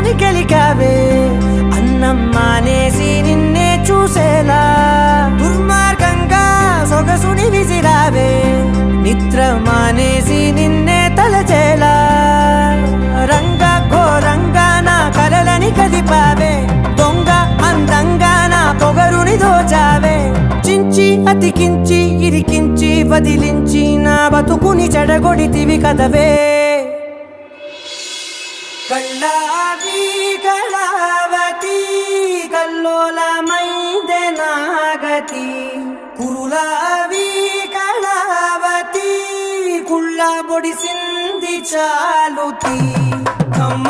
కలని గెలికావే అన్నం మానేసి నిన్నే చూసేలా దుర్మార్గంగా సొగసుని విసిరావే నిద్ర మానేసి నిన్నే తలచేలా రంగా ఘోరంగా నా కలలని కదిపావే దొంగ అందంగా నా పొగరుని దోచావే చించి అతికించి ఇరికించి వదిలించి నా బతుకుని చెడగొడితివి కదవే కళ్ళావి కళావతి కల్లోలమైందే నాగతి కురులావి కళావతి కుళ్ళ బొడిసింది చాలుతి కమ్మ